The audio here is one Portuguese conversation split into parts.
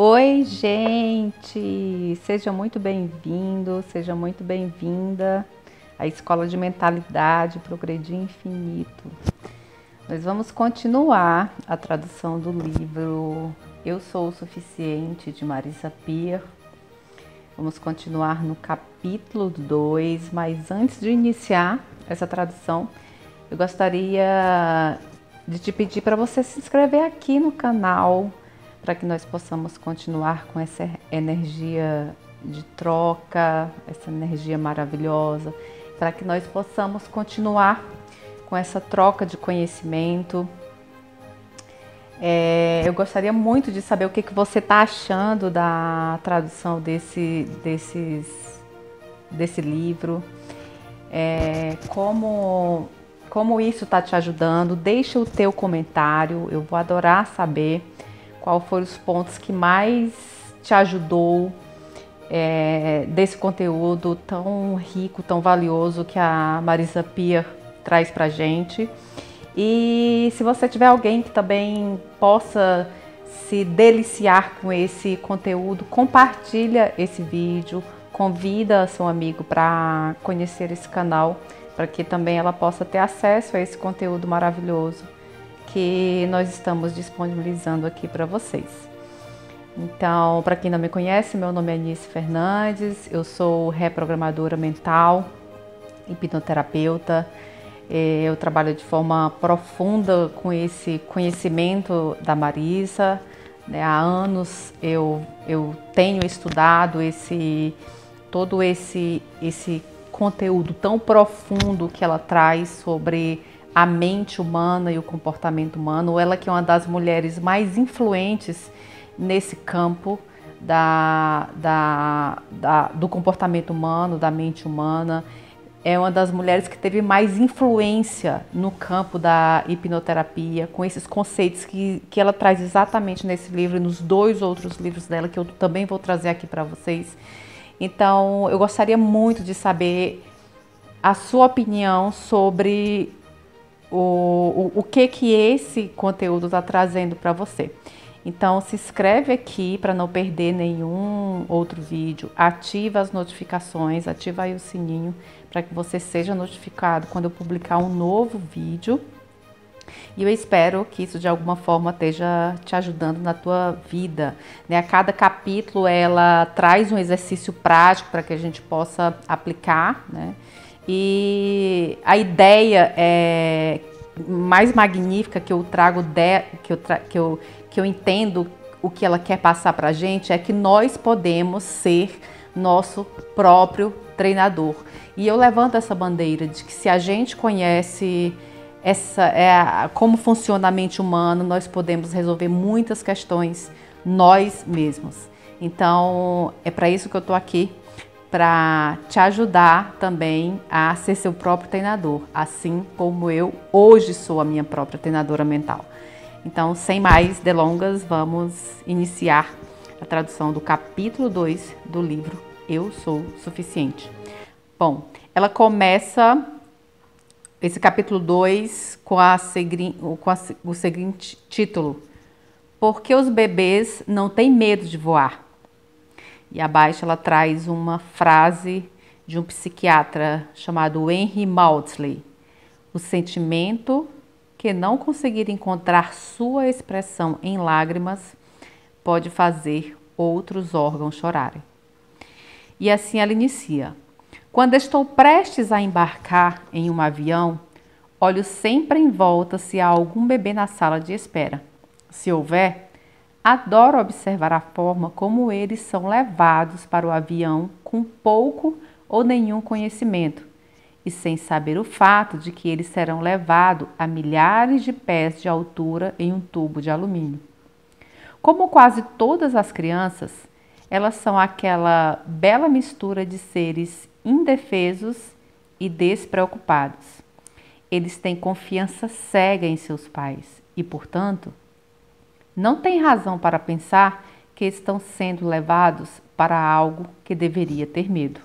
Oi, gente! Seja muito bem-vindo, seja muito bem-vinda à Escola de Mentalidade Progredir Infinito. Nós vamos continuar a tradução do livro Eu Sou o Suficiente, de Marisa Peer. Vamos continuar no capítulo 2, mas antes de iniciar essa tradução, eu gostaria de te pedir para você se inscrever aqui no canal, para que nós possamos continuar com essa energia de troca, essa energia maravilhosa, para que nós possamos continuar com essa troca de conhecimento. Eu gostaria muito de saber o que você está achando da tradução desse livro, como isso está te ajudando. Deixa o teu comentário, eu vou adorar saber qual foram os pontos que mais te ajudou desse conteúdo tão rico, tão valioso que a Marisa Peer traz pra gente. E se você tiver alguém que também possa se deliciar com esse conteúdo, compartilha esse vídeo, convida seu amigo para conhecer esse canal, para que também ela possa ter acesso a esse conteúdo maravilhoso que nós estamos disponibilizando aqui para vocês. Então, para quem não me conhece, meu nome é Anice Fernandes, eu sou reprogramadora mental, hipnoterapeuta. Eu trabalho de forma profunda com esse conhecimento da Marisa, né? Há anos eu tenho estudado todo esse conteúdo tão profundo que ela traz sobre a mente humana e o comportamento humano. Ela que é uma das mulheres mais influentes nesse campo do comportamento humano, da mente humana. É uma das mulheres que teve mais influência no campo da hipnoterapia, com esses conceitos que ela traz exatamente nesse livro e nos dois outros livros dela, que eu também vou trazer aqui para vocês. Então, eu gostaria muito de saber a sua opinião sobre o que esse conteúdo está trazendo para você. Então, se inscreve aqui para não perder nenhum outro vídeo, ativa as notificações, ativa aí o sininho para que você seja notificado quando eu publicar um novo vídeo. E eu espero que isso de alguma forma esteja te ajudando na tua vida, né? A cada capítulo ela traz um exercício prático para que a gente possa aplicar, né? E a ideia mais magnífica que eu trago, que eu entendo o que ela quer passar para a gente, é que nós podemos ser nosso próprio treinador. E eu levanto essa bandeira de que se a gente conhece como funciona a mente humana, nós podemos resolver muitas questões nós mesmos. Então, é para isso que eu estou aqui, para te ajudar também a ser seu próprio treinador, assim como eu hoje sou a minha própria treinadora mental. Então, sem mais delongas, vamos iniciar a tradução do capítulo 2 do livro Eu Sou Suficiente. Bom, ela começa esse capítulo 2 com o seguinte título: Por que os bebês não têm medo de voar? E abaixo ela traz uma frase de um psiquiatra chamado Henry Maudsley: o sentimento que não conseguir encontrar sua expressão em lágrimas pode fazer outros órgãos chorarem. E assim ela inicia: quando estou prestes a embarcar em um avião, olho sempre em volta se há algum bebê na sala de espera. Se houver, adoro observar a forma como eles são levados para o avião com pouco ou nenhum conhecimento e sem saber o fato de que eles serão levados a milhares de pés de altura em um tubo de alumínio. Como quase todas as crianças, elas são aquela bela mistura de seres indefesos e despreocupados. Eles têm confiança cega em seus pais e, portanto, não têm razão para pensar que estão sendo levados para algo que deveria ter medo.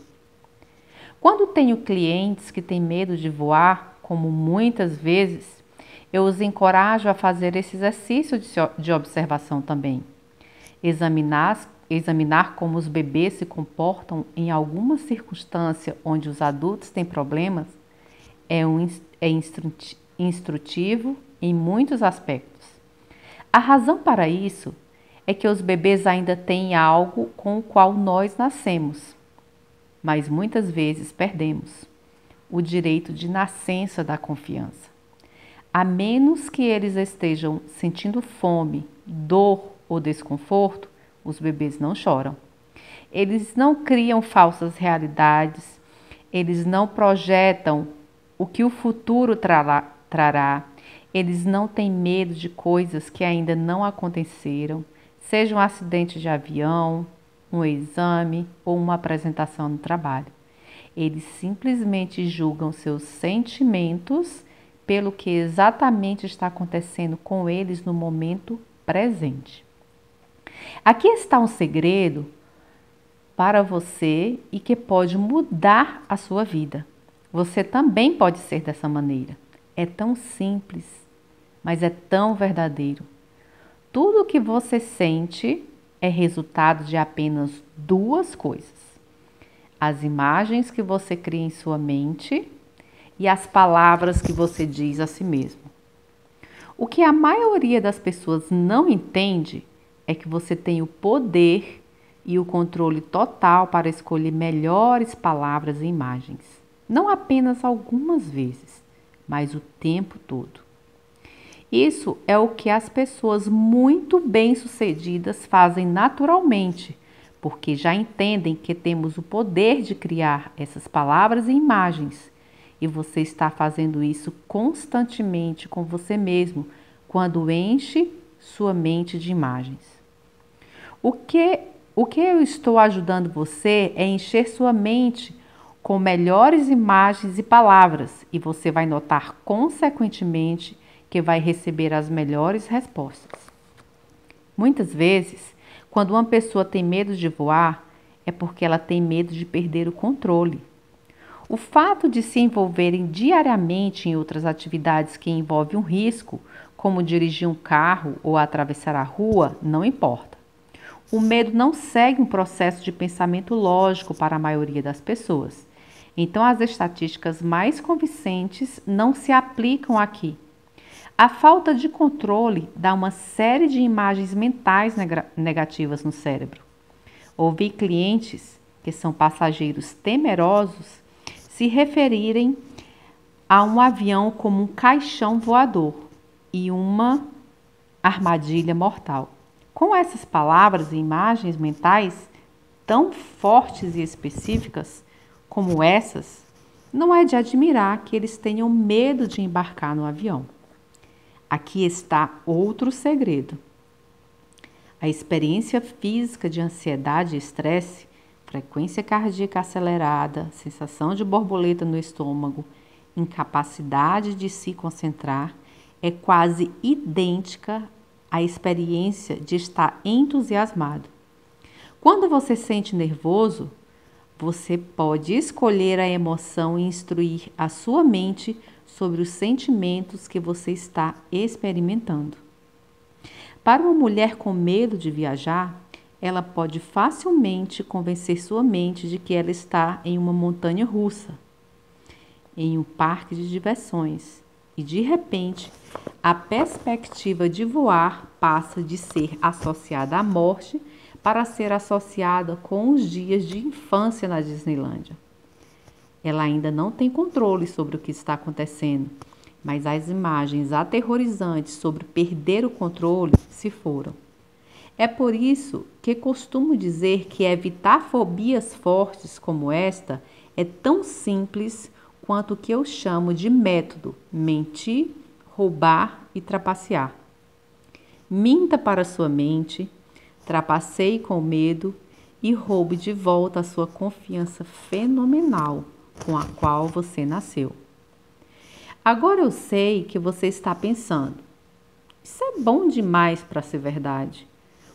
Quando tenho clientes que têm medo de voar, como muitas vezes, eu os encorajo a fazer esse exercício de observação também. Examinar como os bebês se comportam em alguma circunstância onde os adultos têm problemas é instrutivo em muitos aspectos. A razão para isso é que os bebês ainda têm algo com o qual nós nascemos, mas muitas vezes perdemos o direito de nascença da confiança. A menos que eles estejam sentindo fome, dor ou desconforto, os bebês não choram. Eles não criam falsas realidades, eles não projetam o que o futuro trará, eles não têm medo de coisas que ainda não aconteceram, seja um acidente de avião, um exame ou uma apresentação no trabalho. Eles simplesmente julgam seus sentimentos pelo que exatamente está acontecendo com eles no momento presente. Aqui está um segredo para você e que pode mudar a sua vida. Você também pode ser dessa maneira. É tão simples, mas é tão verdadeiro. Tudo o que você sente é resultado de apenas duas coisas: as imagens que você cria em sua mente e as palavras que você diz a si mesmo. O que a maioria das pessoas não entende é que você tem o poder e o controle total para escolher melhores palavras e imagens. Não apenas algumas vezes, mas o tempo todo. Isso é o que as pessoas muito bem-sucedidas fazem naturalmente, porque já entendem que temos o poder de criar essas palavras e imagens. E você está fazendo isso constantemente com você mesmo, quando enche sua mente de imagens. O que eu estou ajudando você é encher sua mente com melhores imagens e palavras, e você vai notar consequentemente que vai receber as melhores respostas. Muitas vezes, quando uma pessoa tem medo de voar, é porque ela tem medo de perder o controle. O fato de se envolverem diariamente em outras atividades que envolvem um risco, como dirigir um carro ou atravessar a rua, não importa. O medo não segue um processo de pensamento lógico para a maioria das pessoas. Então, as estatísticas mais convincentes não se aplicam aqui. A falta de controle dá uma série de imagens mentais negativas no cérebro. Ouvi clientes que são passageiros temerosos se referirem a um avião como um caixão voador e uma armadilha mortal. Com essas palavras e imagens mentais tão fortes e específicas como essas, não é de admirar que eles tenham medo de embarcar no avião. Aqui está outro segredo. A experiência física de ansiedade e estresse, frequência cardíaca acelerada, sensação de borboleta no estômago, incapacidade de se concentrar, é quase idêntica à experiência de estar entusiasmado. Quando você se sente nervoso, você pode escolher a emoção e instruir a sua mente sobre os sentimentos que você está experimentando. Para uma mulher com medo de viajar, ela pode facilmente convencer sua mente de que ela está em uma montanha russa, em um parque de diversões, e de repente a perspectiva de voar passa de ser associada à morte para ser associada com os dias de infância na Disneylândia. Ela ainda não tem controle sobre o que está acontecendo, mas as imagens aterrorizantes sobre perder o controle se foram. É por isso que costumo dizer que evitar fobias fortes como esta é tão simples quanto o que eu chamo de método mentir, roubar e trapacear. Minta para sua mente, trapaceie com medo e roube de volta a sua confiança fenomenal com a qual você nasceu. Agora eu sei que você está pensando, isso é bom demais para ser verdade.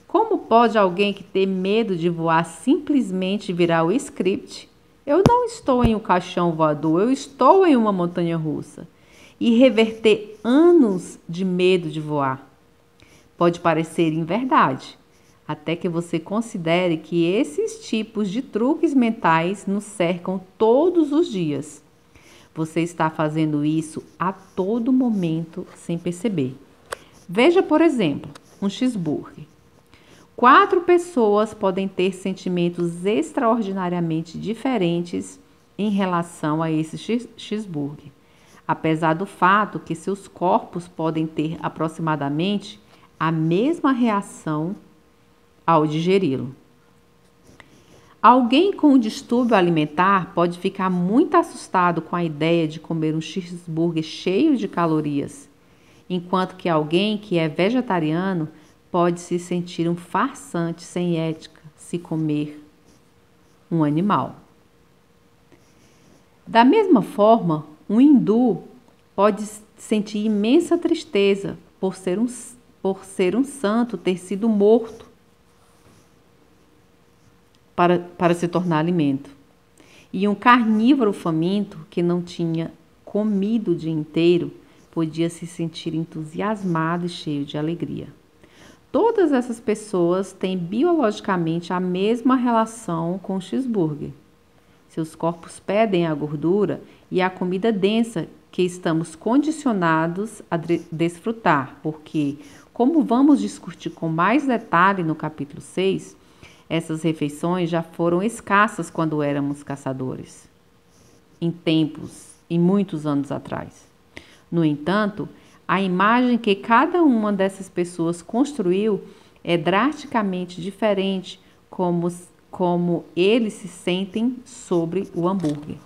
Como pode alguém que tem medo de voar simplesmente virar o script? Eu não estou em um caixão voador, eu estou em uma montanha russa. E reverter anos de medo de voar. Pode parecer inverdade. até que você considere que esses tipos de truques mentais nos cercam todos os dias. Você está fazendo isso a todo momento sem perceber. Veja, por exemplo, um cheeseburger. 4 pessoas podem ter sentimentos extraordinariamente diferentes em relação a esse cheeseburger, apesar do fato que seus corpos podem ter aproximadamente a mesma reação ao digeri-lo. Alguém com um distúrbio alimentar pode ficar muito assustado com a ideia de comer um cheeseburger cheio de calorias, enquanto que alguém que é vegetariano pode se sentir um farsante sem ética se comer um animal. Da mesma forma, um hindu pode sentir imensa tristeza por ser um santo ter sido morto para se tornar alimento. E um carnívoro faminto que não tinha comido o dia inteiro podia se sentir entusiasmado e cheio de alegria. Todas essas pessoas têm biologicamente a mesma relação com o cheeseburger. Seus corpos pedem a gordura e a comida densa que estamos condicionados a desfrutar, porque, como vamos discutir com mais detalhe no capítulo 6, essas refeições já foram escassas quando éramos caçadores, em muitos anos atrás. No entanto, a imagem que cada uma dessas pessoas construiu é drasticamente diferente como eles se sentem sobre o hambúrguer.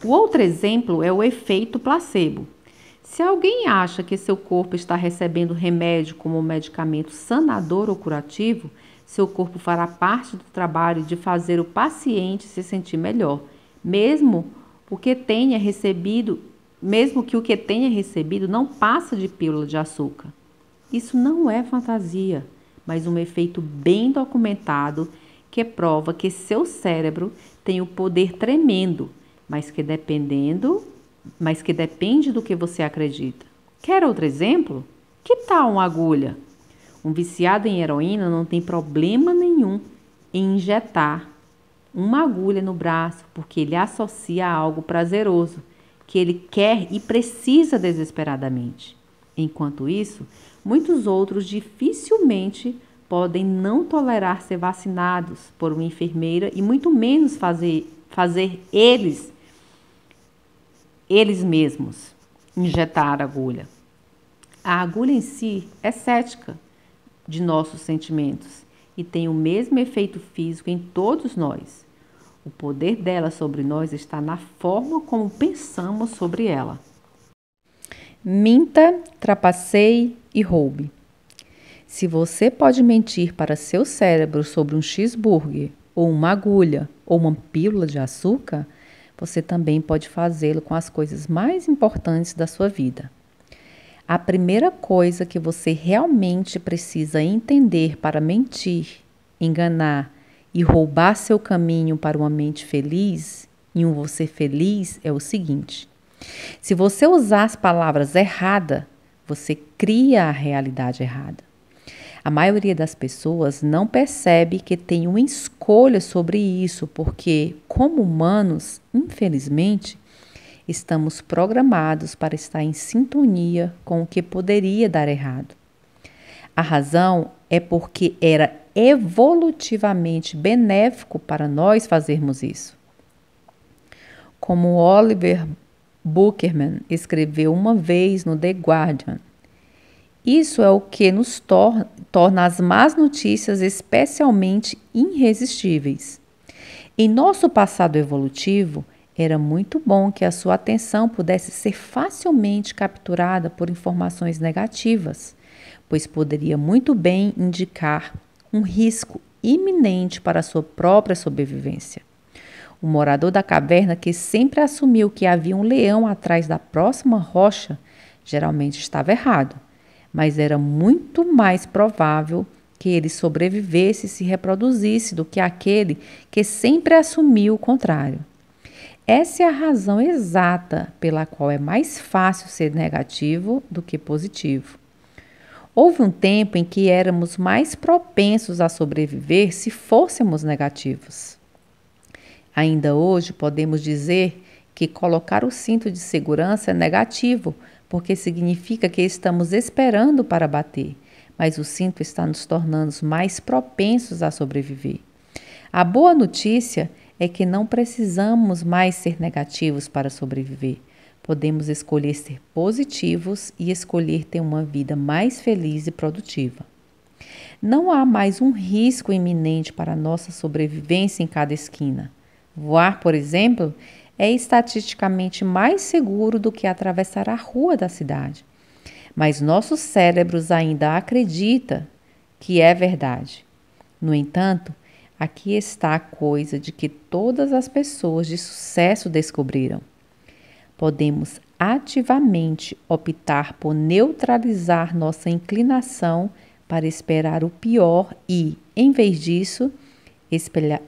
O outro exemplo é o efeito placebo. Se alguém acha que seu corpo está recebendo remédio como um medicamento sanador ou curativo, seu corpo fará parte do trabalho de fazer o paciente se sentir melhor, mesmo que o que tenha recebido não passa de pílula de açúcar. Isso não é fantasia, mas um efeito bem documentado que prova que seu cérebro tem o poder tremendo, mas que depende do que você acredita. Quer outro exemplo? Que tal uma agulha? Um viciado em heroína não tem problema nenhum em injetar uma agulha no braço, porque ele associa a algo prazeroso, que ele quer e precisa desesperadamente. Enquanto isso, muitos outros dificilmente podem não tolerar ser vacinados por uma enfermeira e muito menos fazer eles mesmos injetar a agulha. A agulha em si é cética de nossos sentimentos e tem o mesmo efeito físico em todos nós. O poder dela sobre nós está na forma como pensamos sobre ela. Minta, trapaceie e roube. Se você pode mentir para seu cérebro sobre um cheeseburger, ou uma agulha, ou uma pílula de açúcar, você também pode fazê-lo com as coisas mais importantes da sua vida. A primeira coisa que você realmente precisa entender para mentir, enganar e roubar seu caminho para uma mente feliz e um você feliz é o seguinte: se você usar as palavras erradas, você cria a realidade errada. A maioria das pessoas não percebe que tem uma escolha sobre isso, porque, como humanos, infelizmente, estamos programados para estar em sintonia com o que poderia dar errado. A razão é porque era evolutivamente benéfico para nós fazermos isso. Como Oliver Burkeman escreveu uma vez no The Guardian, isso é o que nos torna as más notícias especialmente irresistíveis. Em nosso passado evolutivo, era muito bom que a sua atenção pudesse ser facilmente capturada por informações negativas, pois poderia muito bem indicar um risco iminente para a sua própria sobrevivência. O morador da caverna que sempre assumiu que havia um leão atrás da próxima rocha geralmente estava errado, mas era muito mais provável que ele sobrevivesse e se reproduzisse do que aquele que sempre assumiu o contrário. Essa é a razão exata pela qual é mais fácil ser negativo do que positivo. Houve um tempo em que éramos mais propensos a sobreviver se fôssemos negativos. Ainda hoje podemos dizer que colocar o cinto de segurança é negativo, porque significa que estamos esperando para bater, mas o cinto está nos tornando mais propensos a sobreviver. A boa notícia é que não precisamos mais ser negativos para sobreviver. Podemos escolher ser positivos e escolher ter uma vida mais feliz e produtiva. Não há mais um risco iminente para a nossa sobrevivência em cada esquina. Voar, por exemplo, é estatisticamente mais seguro do que atravessar a rua da cidade. Mas nossos cérebros ainda acreditam que é verdade. No entanto, aqui está a coisa de que todas as pessoas de sucesso descobriram. Podemos ativamente optar por neutralizar nossa inclinação para esperar o pior e, em vez disso,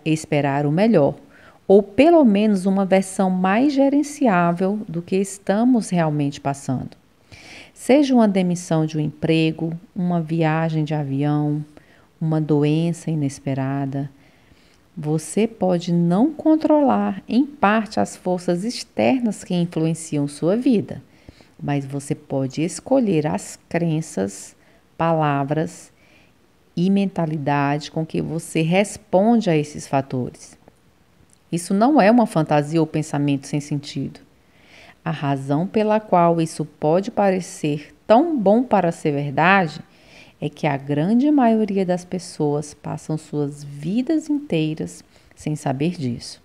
esperar o melhor, ou pelo menos uma versão mais gerenciável do que estamos realmente passando. Seja uma demissão de um emprego, uma viagem de avião, uma doença inesperada, você pode não controlar, em parte, as forças externas que influenciam sua vida, mas você pode escolher as crenças, palavras e mentalidade com que você responde a esses fatores. Isso não é uma fantasia ou pensamento sem sentido. A razão pela qual isso pode parecer tão bom para ser verdade é que a grande maioria das pessoas passam suas vidas inteiras sem saber disso.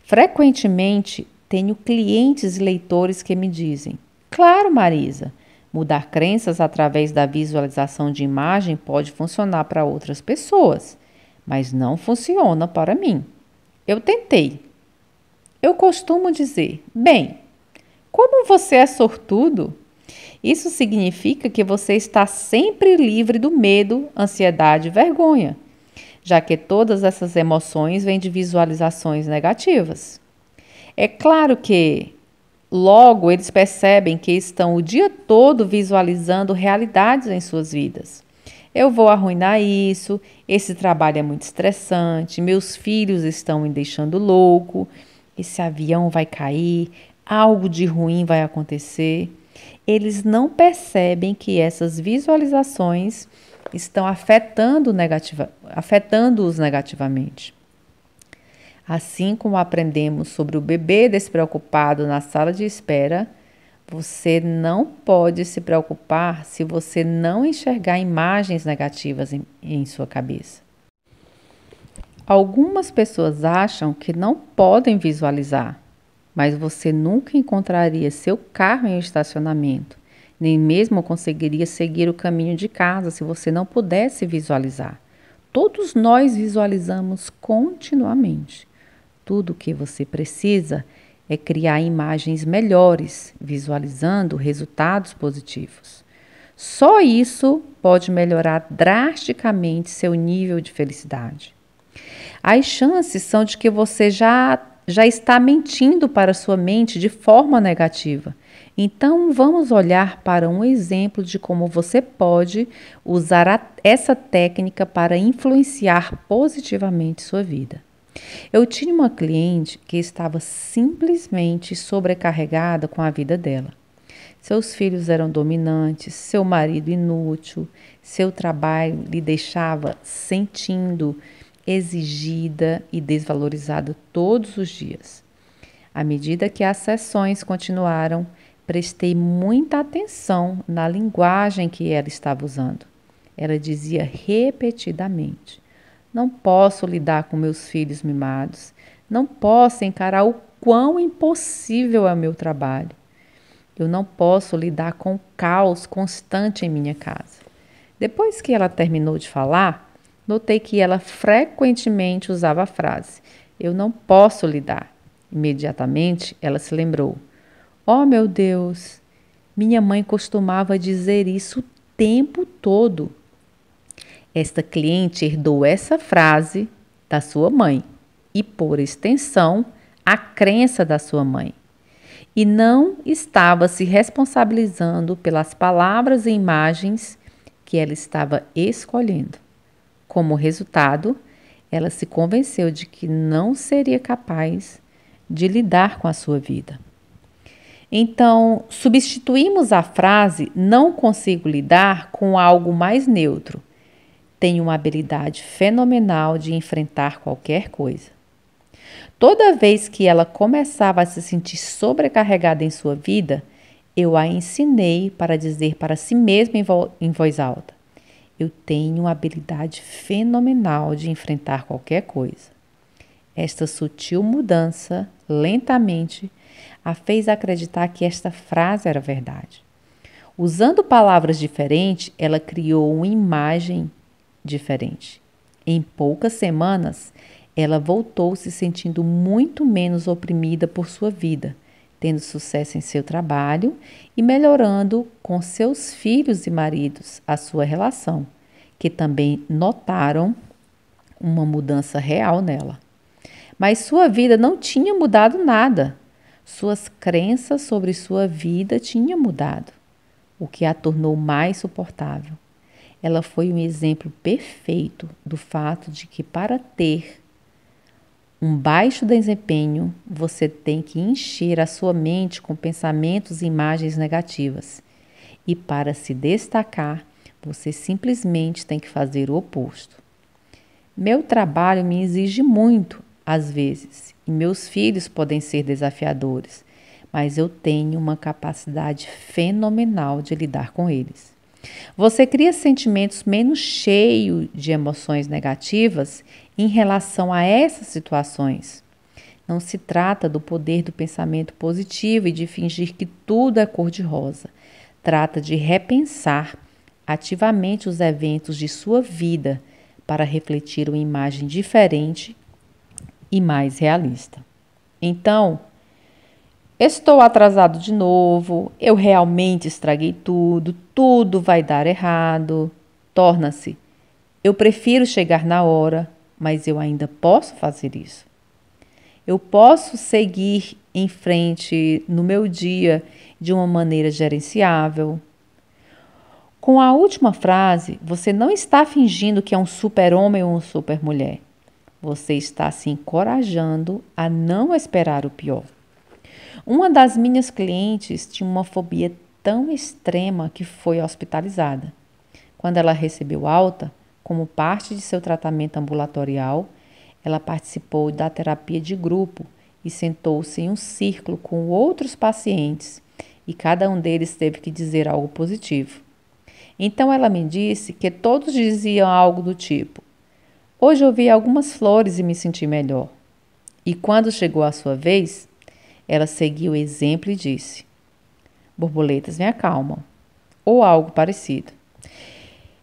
Frequentemente, tenho clientes e leitores que me dizem: claro, Marisa, mudar crenças através da visualização de imagem pode funcionar para outras pessoas, mas não funciona para mim. Eu tentei. Eu costumo dizer: bem, como você é sortudo? Isso significa que você está sempre livre do medo, ansiedade e vergonha, já que todas essas emoções vêm de visualizações negativas. É claro que, logo, eles percebem que estão o dia todo visualizando realidades em suas vidas. Eu vou arruinar isso, esse trabalho é muito estressante, meus filhos estão me deixando louco, esse avião vai cair, algo de ruim vai acontecer. Eles não percebem que essas visualizações estão afetando-os negativamente. Assim como aprendemos sobre o bebê despreocupado na sala de espera, você não pode se preocupar se você não enxergar imagens negativas em sua cabeça. Algumas pessoas acham que não podem visualizar, mas você nunca encontraria seu carro em um estacionamento, nem mesmo conseguiria seguir o caminho de casa se você não pudesse visualizar. Todos nós visualizamos continuamente. Tudo o que você precisa é criar imagens melhores, visualizando resultados positivos. Só isso pode melhorar drasticamente seu nível de felicidade. As chances são de que você já está mentindo para sua mente de forma negativa. Então, vamos olhar para um exemplo de como você pode usar essa técnica para influenciar positivamente sua vida. Eu tinha uma cliente que estava simplesmente sobrecarregada com a vida dela. Seus filhos eram dominantes, seu marido inútil, seu trabalho lhe deixava sentindo exigida e desvalorizada todos os dias. À medida que as sessões continuaram, prestei muita atenção na linguagem que ela estava usando. Ela dizia repetidamente: não posso lidar com meus filhos mimados, não posso encarar o quão impossível é o meu trabalho. Eu não posso lidar com o caos constante em minha casa. Depois que ela terminou de falar, notei que ela frequentemente usava a frase: eu não posso lidar. Imediatamente, ela se lembrou: oh, meu Deus, minha mãe costumava dizer isso o tempo todo. Esta cliente herdou essa frase da sua mãe e, por extensão, a crença da sua mãe. E não estava se responsabilizando pelas palavras e imagens que ela estava escolhendo. Como resultado, ela se convenceu de que não seria capaz de lidar com a sua vida. Então, substituímos a frase "não consigo lidar" com algo mais neutro. Tenho uma habilidade fenomenal de enfrentar qualquer coisa. Toda vez que ela começava a se sentir sobrecarregada em sua vida, eu a ensinei para dizer para si mesma em voz alta: eu tenho uma habilidade fenomenal de enfrentar qualquer coisa. Esta sutil mudança, lentamente, a fez acreditar que esta frase era verdade. Usando palavras diferentes, ela criou uma imagem diferente. Em poucas semanas, ela voltou se sentindo muito menos oprimida por sua vida, tendo sucesso em seu trabalho e melhorando com seus filhos e maridos a sua relação, que também notaram uma mudança real nela. Mas sua vida não tinha mudado nada. Suas crenças sobre sua vida tinham mudado, o que a tornou mais suportável. Ela foi um exemplo perfeito do fato de que para ter um baixo desempenho, você tem que encher a sua mente com pensamentos e imagens negativas. E para se destacar, você simplesmente tem que fazer o oposto. Meu trabalho me exige muito, às vezes, e meus filhos podem ser desafiadores, mas eu tenho uma capacidade fenomenal de lidar com eles. Você cria sentimentos menos cheios de emoções negativas em relação a essas situações. Não se trata do poder do pensamento positivo e de fingir que tudo é cor-de-rosa. Trata de repensar ativamente os eventos de sua vida para refletir uma imagem diferente e mais realista. Então, estou atrasado de novo, eu realmente estraguei tudo, tudo vai dar errado. Torna-se, eu prefiro chegar na hora, mas eu ainda posso fazer isso. Eu posso seguir em frente no meu dia de uma maneira gerenciável. Com a última frase, você não está fingindo que é um super-homem ou uma super-mulher. Você está se encorajando a não esperar o pior. Uma das minhas clientes tinha uma fobia tão extrema que foi hospitalizada. Quando ela recebeu alta, como parte de seu tratamento ambulatorial, ela participou da terapia de grupo e sentou-se em um círculo com outros pacientes e cada um deles teve que dizer algo positivo. Então ela me disse que todos diziam algo do tipo: hoje eu vi algumas flores e me senti melhor. E quando chegou a sua vez, ela seguiu o exemplo e disse: borboletas me acalmam, ou algo parecido.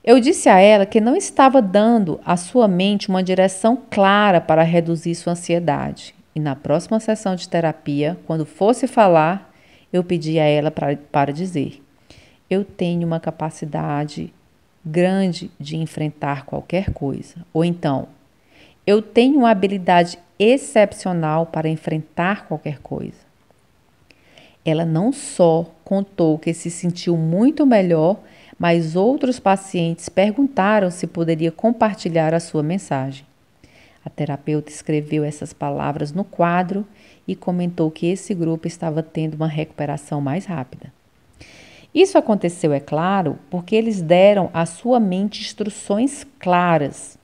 Eu disse a ela que não estava dando à sua mente uma direção clara para reduzir sua ansiedade. E na próxima sessão de terapia, quando fosse falar, eu pedi a ela para dizer: eu tenho uma capacidade grande de enfrentar qualquer coisa. Ou então, eu tenho uma habilidade excepcional para enfrentar qualquer coisa. Ela não só contou que se sentiu muito melhor, mas outros pacientes perguntaram se poderia compartilhar a sua mensagem. A terapeuta escreveu essas palavras no quadro e comentou que esse grupo estava tendo uma recuperação mais rápida. Isso aconteceu, é claro, porque eles deram à sua mente instruções claras.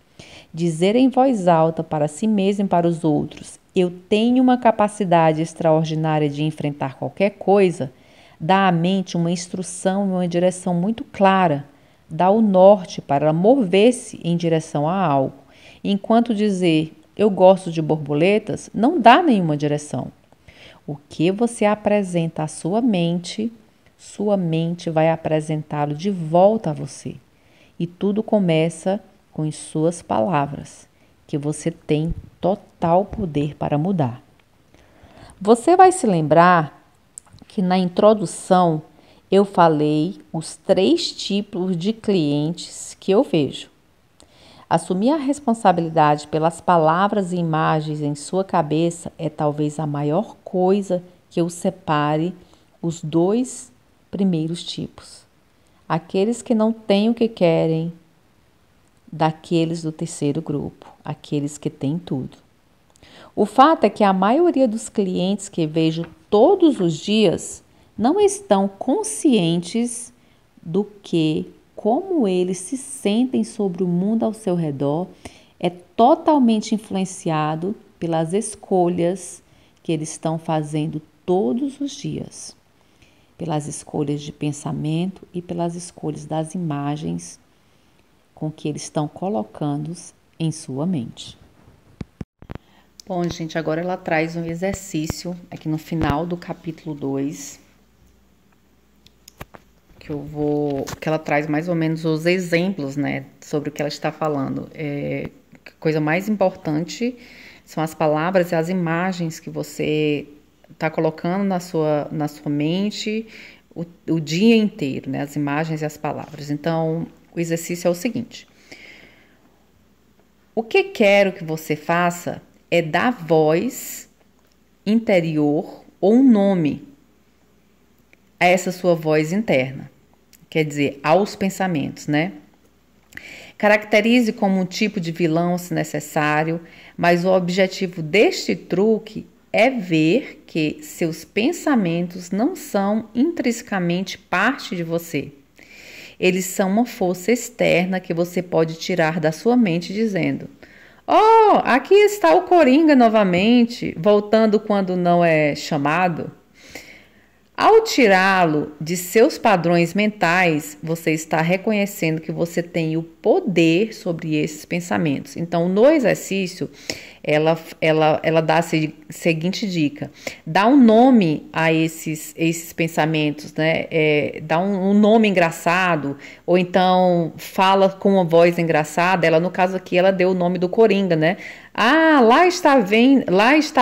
Dizer em voz alta para si mesmo e para os outros: eu tenho uma capacidade extraordinária de enfrentar qualquer coisa, dá à mente uma instrução e uma direção muito clara, dá o norte para ela mover-se em direção a algo. Enquanto dizer eu gosto de borboletas não dá nenhuma direção. O que você apresenta à sua mente vai apresentá-lo de volta a você. E tudo começa com as suas palavras, que você tem total poder para mudar. Você vai se lembrar que na introdução eu falei os 3 tipos de clientes que eu vejo. Assumir a responsabilidade pelas palavras e imagens em sua cabeça é talvez a maior coisa que os separe os 2 primeiros tipos. Aqueles que não têm o que querem, daqueles do terceiro grupo, aqueles que têm tudo. O fato é que a maioria dos clientes que vejo todos os dias não estão conscientes do que, como eles se sentem sobre o mundo ao seu redor, é totalmente influenciado pelas escolhas que eles estão fazendo todos os dias, pelas escolhas de pensamento e pelas escolhas das imagens com que eles estão colocando em sua mente. Bom, gente, agora ela traz um exercício aqui no final do capítulo 2, que ela traz mais ou menos os exemplos, né, sobre o que ela está falando. A coisa mais importante são as palavras e as imagens que você está colocando na sua mente o dia inteiro, né, as imagens e as palavras. Então, o exercício é o seguinte: o que quero que você faça é dar voz interior ou um nome a essa sua voz interna. Quer dizer, aos pensamentos, né? Caracterize como um tipo de vilão se necessário, mas o objetivo deste truque é ver que seus pensamentos não são intrinsecamente parte de você. Eles são uma força externa que você pode tirar da sua mente dizendo: "Oh, aqui está o Coringa novamente, voltando quando não é chamado." Ao tirá-lo de seus padrões mentais, você está reconhecendo que você tem o poder sobre esses pensamentos. Então, no exercício, ela dá a seguinte dica: dá um nome a esses pensamentos, né? Dá um nome engraçado, ou então fala com uma voz engraçada. Ela, no caso aqui, ela deu o nome do Coringa, né? Ah, lá está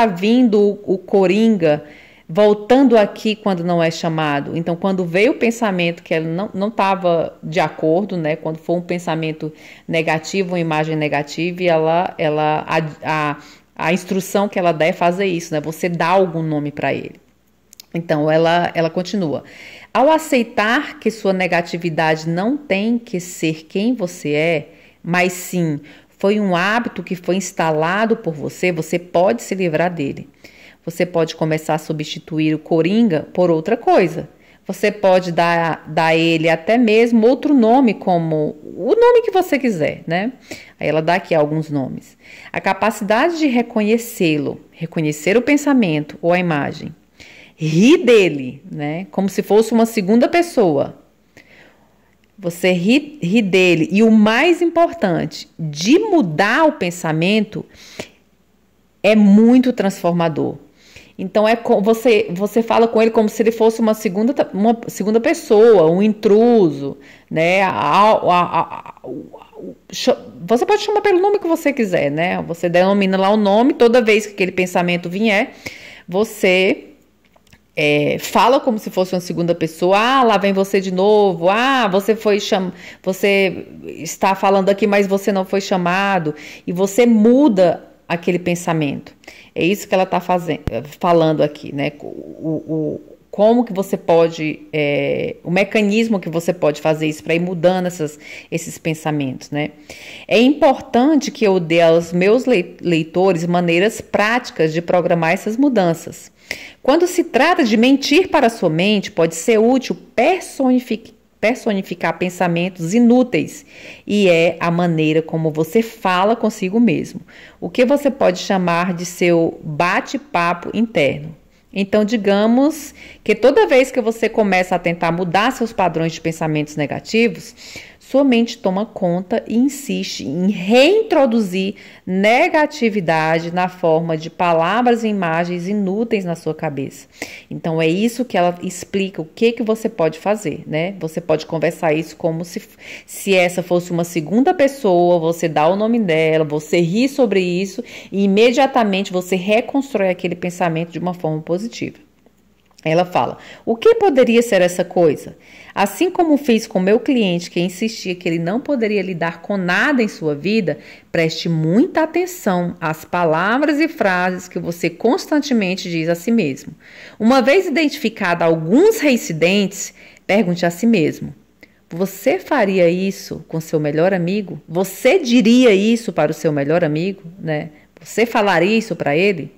vindo o Coringa, voltando aqui quando não é chamado. Então, quando veio o pensamento que ela não estava de acordo, né? Quando for um pensamento negativo, uma imagem negativa, e a instrução que ela dá é fazer isso, né? Você dá algum nome para ele. Então, ela continua: ao aceitar que sua negatividade não tem que ser quem você é, mas sim foi um hábito que foi instalado por você, você pode se livrar dele. Você pode começar a substituir o Coringa por outra coisa. Você pode dar a ele até mesmo outro nome, como o nome que você quiser, né? Aí ela dá aqui alguns nomes. A capacidade de reconhecê-lo, reconhecer o pensamento ou a imagem. Rir dele, né? Como se fosse uma segunda pessoa. Você ri dele. E o mais importante, de mudar o pensamento, é muito transformador. Então, você fala com ele como se ele fosse uma segunda pessoa, um intruso, né? Você pode chamar pelo nome que você quiser, né? Você denomina lá o nome, toda vez que aquele pensamento vier, você fala como se fosse uma segunda pessoa. Ah, lá vem você de novo. Ah, você está falando aqui, mas você não foi chamado. E você muda aquele pensamento. É isso que ela está falando aqui, né? Como que você pode, o mecanismo que você pode fazer isso para ir mudando esses pensamentos, né? É importante que eu dê aos meus leitores maneiras práticas de programar essas mudanças. Quando se trata de mentir para a sua mente, pode ser útil personificar pensamentos inúteis, e é a maneira como você fala consigo mesmo, o que você pode chamar de seu bate-papo interno. Então, digamos que toda vez que você começa a tentar mudar seus padrões de pensamentos negativos, sua mente toma conta e insiste em reintroduzir negatividade na forma de palavras e imagens inúteis na sua cabeça. Então, é isso que ela explica, o que você pode fazer, né? Você pode conversar isso como se essa fosse uma segunda pessoa, você dá o nome dela, você ri sobre isso e imediatamente você reconstrói aquele pensamento de uma forma positiva. Ela fala: o que poderia ser essa coisa? Assim como fiz com meu cliente que insistia que ele não poderia lidar com nada em sua vida, preste muita atenção às palavras e frases que você constantemente diz a si mesmo. Uma vez identificado alguns reincidentes, pergunte a si mesmo: Você faria isso com seu melhor amigo? Você diria isso para o seu melhor amigo, né? Você falaria isso para ele?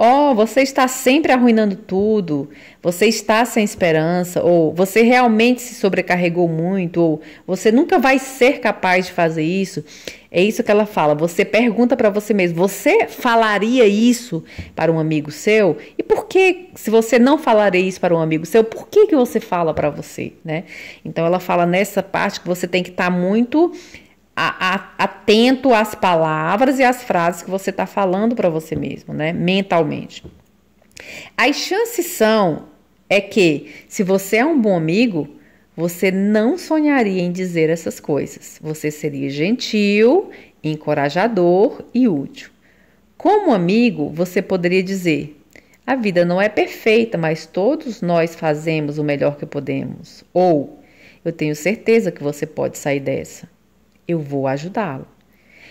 Oh, você está sempre arruinando tudo, você está sem esperança, ou você realmente se sobrecarregou muito, ou você nunca vai ser capaz de fazer isso. É isso que ela fala. Você pergunta para você mesmo, você falaria isso para um amigo seu? E por que, se você não falaria isso para um amigo seu, por que que você fala para você, né? Então ela fala nessa parte que você tem que estar muito atento às palavras e às frases que você está falando para você mesmo, né? Mentalmente. As chances é que, se você é um bom amigo, você não sonharia em dizer essas coisas. Você seria gentil, encorajador e útil. Como amigo, você poderia dizer: a vida não é perfeita, mas todos nós fazemos o melhor que podemos. Ou, eu tenho certeza que você pode sair dessa. Eu vou ajudá-lo.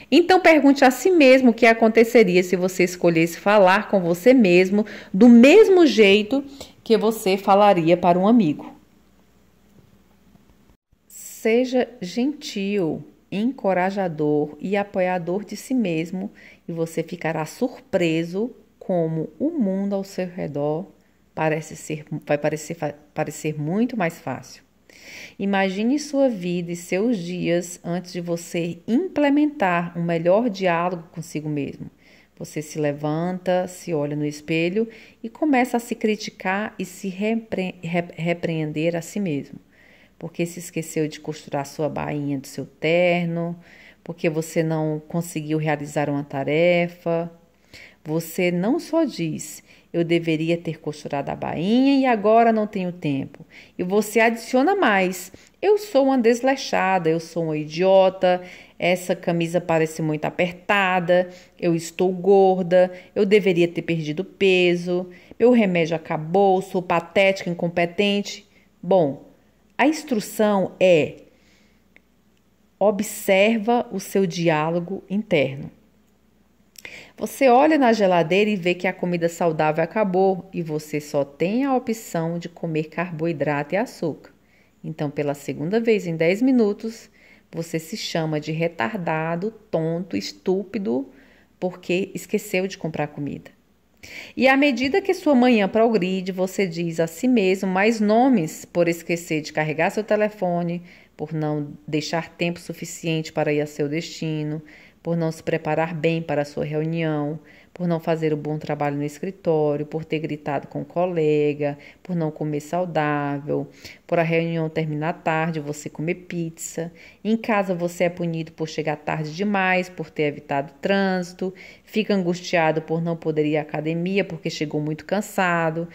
Então pergunte a si mesmo o que aconteceria se você escolhesse falar com você mesmo do mesmo jeito que você falaria para um amigo. Seja gentil, encorajador e apoiador de si mesmo e você ficará surpreso como o mundo ao seu redor vai parecer muito mais fácil. Imagine sua vida e seus dias antes de você implementar um melhor diálogo consigo mesmo. Você se levanta, se olha no espelho e começa a se criticar e se repreender a si mesmo. Porque se esqueceu de costurar sua bainha do seu terno, porque você não conseguiu realizar uma tarefa. Você não só diz: eu deveria ter costurado a bainha e agora não tenho tempo. E você adiciona mais: eu sou uma desleixada, eu sou uma idiota, essa camisa parece muito apertada, eu estou gorda, eu deveria ter perdido peso, meu remédio acabou, sou patética, incompetente. Bom, a instrução é: observa o seu diálogo interno. Você olha na geladeira e vê que a comida saudável acabou e você só tem a opção de comer carboidrato e açúcar. Então, pela segunda vez em 10 minutos, você se chama de retardado, tonto, estúpido, porque esqueceu de comprar comida. E à medida que sua manhã progride, você diz a si mesmo mais nomes por esquecer de carregar seu telefone, por não deixar tempo suficiente para ir a seu destino, por não se preparar bem para a sua reunião, por não fazer um bom trabalho no escritório, por ter gritado com o colega, por não comer saudável, por a reunião terminar tarde, você comer pizza. Em casa você é punido por chegar tarde demais, por ter evitado trânsito, fica angustiado por não poder ir à academia porque chegou muito cansado,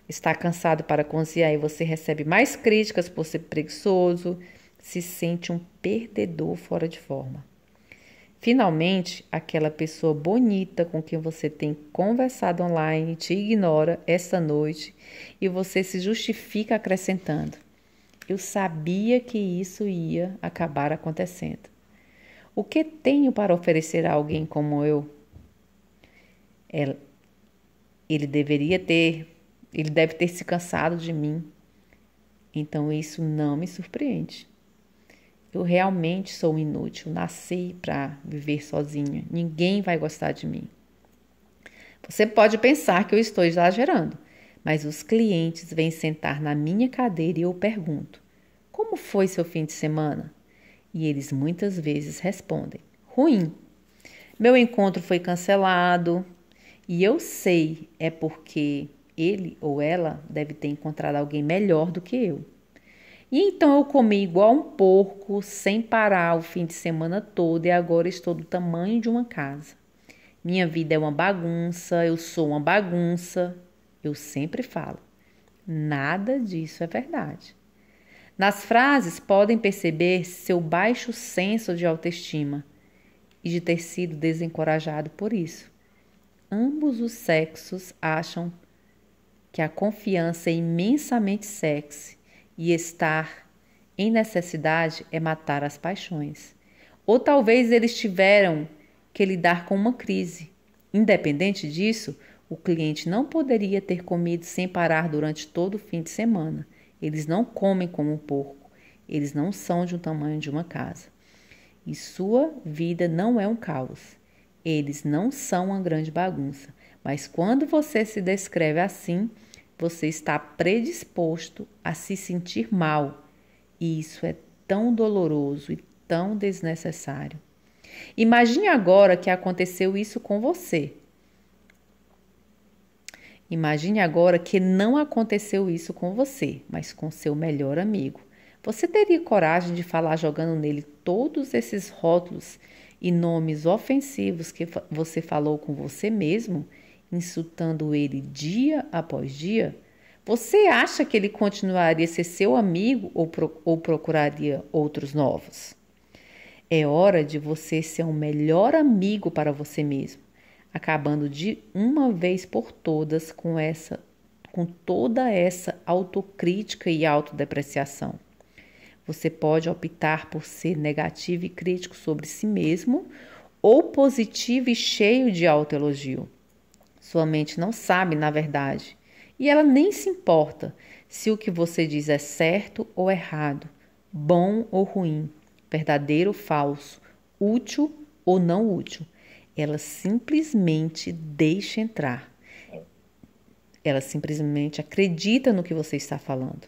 está cansado para cozinhar e você recebe mais críticas por ser preguiçoso, se sente um perdedor fora de forma. Finalmente, aquela pessoa bonita com quem você tem conversado online te ignora essa noite e você se justifica acrescentando: eu sabia que isso ia acabar acontecendo. O que tenho para oferecer a alguém como eu? Ele deve ter se cansado de mim. Então isso não me surpreende. Eu realmente sou inútil, nasci para viver sozinha. Ninguém vai gostar de mim. Você pode pensar que eu estou exagerando, mas os clientes vêm sentar na minha cadeira e eu pergunto: como foi seu fim de semana? E eles muitas vezes respondem: ruim. Meu encontro foi cancelado e eu sei é porque ele ou ela deve ter encontrado alguém melhor do que eu. E então eu comi igual um porco, sem parar o fim de semana todo e agora estou do tamanho de uma casa. Minha vida é uma bagunça, eu sou uma bagunça. Eu sempre falo: nada disso é verdade. Nas frases podem perceber seu baixo senso de autoestima e de ter sido desencorajado por isso. Ambos os sexos acham que a confiança é imensamente sexy e estar em necessidade é matar as paixões. Ou talvez eles tiveram que lidar com uma crise. Independente disso, o cliente não poderia ter comido sem parar durante todo o fim de semana. Eles não comem como um porco. Eles não são de um tamanho de uma casa. E sua vida não é um caos. Eles não são uma grande bagunça. Mas quando você se descreve assim, você está predisposto a se sentir mal. E isso é tão doloroso e tão desnecessário. Imagine agora que aconteceu isso com você. Imagine agora que não aconteceu isso com você, mas com seu melhor amigo. Você teria coragem de falar jogando nele todos esses rótulos e nomes ofensivos que você falou com você mesmo, insultando ele dia após dia? Você acha que ele continuaria a ser seu amigo ou procuraria outros novos? É hora de você ser um melhor amigo para você mesmo, acabando de uma vez por todas com toda essa autocrítica e autodepreciação. Você pode optar por ser negativo e crítico sobre si mesmo ou positivo e cheio de autoelogio. Sua mente não sabe, na verdade, e ela nem se importa se o que você diz é certo ou errado, bom ou ruim, verdadeiro ou falso, útil ou não útil. Ela simplesmente deixa entrar. Ela simplesmente acredita no que você está falando.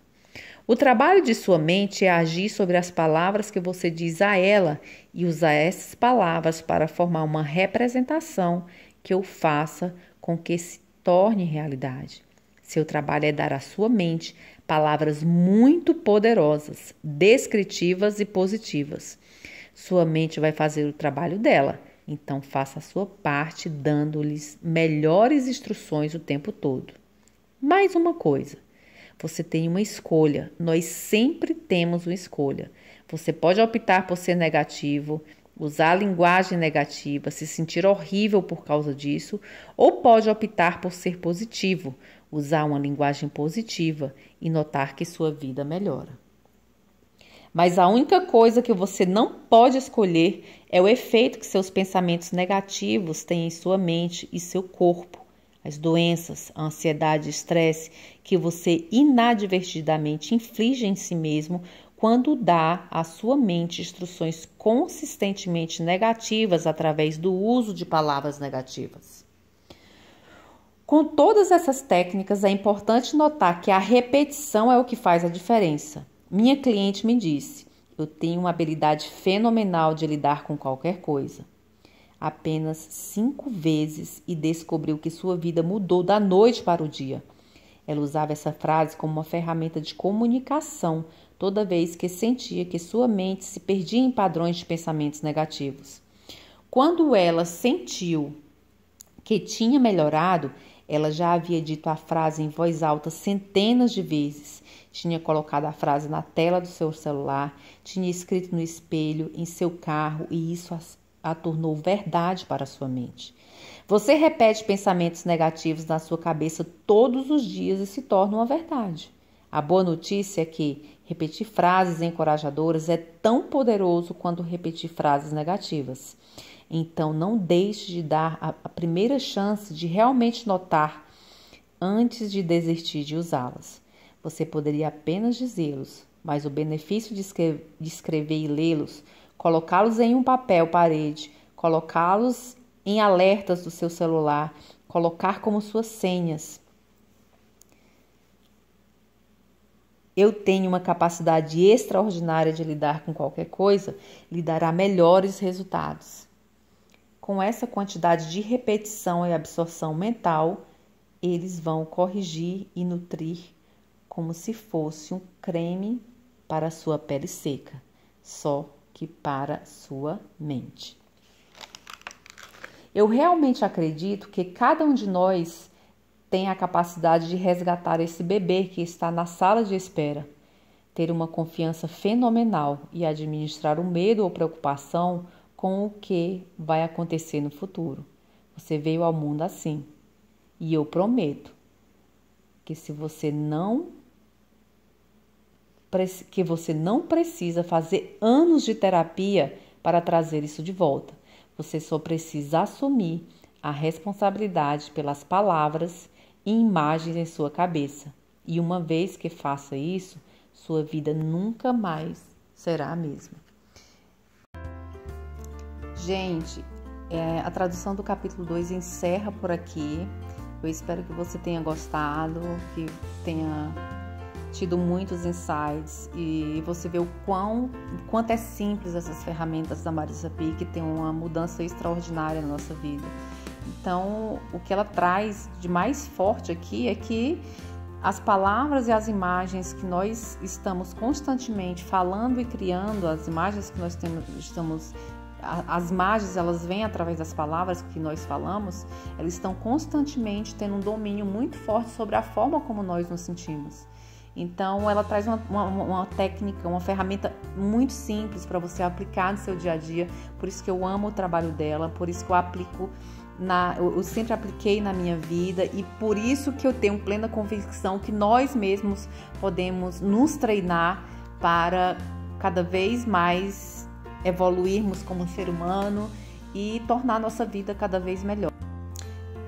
O trabalho de sua mente é agir sobre as palavras que você diz a ela e usar essas palavras para formar uma representação que o faça com que se torne realidade. Seu trabalho é dar à sua mente palavras muito poderosas, descritivas e positivas. Sua mente vai fazer o trabalho dela, então faça a sua parte dando-lhes melhores instruções o tempo todo. Mais uma coisa. Você tem uma escolha. Nós sempre temos uma escolha. Você pode optar por ser negativo, usar a linguagem negativa, se sentir horrível por causa disso, ou pode optar por ser positivo, usar uma linguagem positiva e notar que sua vida melhora. Mas a única coisa que você não pode escolher é o efeito que seus pensamentos negativos têm em sua mente e seu corpo. As doenças, a ansiedade e estresse que você inadvertidamente inflige em si mesmo quando dá à sua mente instruções consistentemente negativas através do uso de palavras negativas. Com todas essas técnicas, é importante notar que a repetição é o que faz a diferença. Minha cliente me disse: eu tenho uma habilidade fenomenal de lidar com qualquer coisa. Apenas 5 vezes e descobriu que sua vida mudou da noite para o dia. Ela usava essa frase como uma ferramenta de comunicação toda vez que sentia que sua mente se perdia em padrões de pensamentos negativos. Quando ela sentiu que tinha melhorado, ela já havia dito a frase em voz alta centenas de vezes. Tinha colocado a frase na tela do seu celular, tinha escrito no espelho, em seu carro, e isso a tornou verdade para a sua mente. Você repete pensamentos negativos na sua cabeça todos os dias e se torna uma verdade. A boa notícia é que repetir frases encorajadoras é tão poderoso quanto repetir frases negativas. Então, não deixe de dar a primeira chance de realmente notar antes de desistir de usá-las. Você poderia apenas dizê-los, mas o benefício de escrever e lê-los, colocá-los em um papel parede, colocá-los em alertas do seu celular, colocar como suas senhas. Eu tenho uma capacidade extraordinária de lidar com qualquer coisa, lhe dará melhores resultados. Com essa quantidade de repetição e absorção mental, eles vão corrigir e nutrir como se fosse um creme para a sua pele seca, só que para sua mente. Eu realmente acredito que cada um de nós tem a capacidade de resgatar esse bebê que está na sala de espera, ter uma confiança fenomenal e administrar o medo ou preocupação com o que vai acontecer no futuro. Você veio ao mundo assim, e eu prometo que você não precisa fazer anos de terapia para trazer isso de volta. Você só precisa assumir a responsabilidade pelas palavras e imagens em sua cabeça. E uma vez que faça isso, sua vida nunca mais será a mesma. Gente, a tradução do capítulo 2 encerra por aqui. Eu espero que você tenha gostado, que tenha tido muitos insights e você vê o quanto é simples essas ferramentas da Marisa Peer, que tem uma mudança extraordinária na nossa vida. Então, o que ela traz de mais forte aqui é que as palavras e as imagens que nós estamos constantemente falando e criando, as imagens que nós estamos... As imagens, elas vêm através das palavras que nós falamos, elas estão constantemente tendo um domínio muito forte sobre a forma como nós nos sentimos. Então, ela traz uma técnica, uma ferramenta muito simples para você aplicar no seu dia a dia. Por isso que eu amo o trabalho dela, por isso que eu sempre apliquei na minha vida e por isso que eu tenho plena convicção que nós mesmos podemos nos treinar para cada vez mais evoluirmos como ser humano e tornar nossa vida cada vez melhor.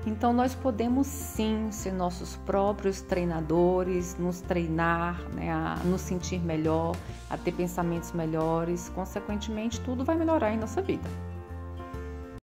Então nós podemos sim ser nossos próprios treinadores, nos treinar, né, a nos sentir melhor, a ter pensamentos melhores, consequentemente tudo vai melhorar em nossa vida.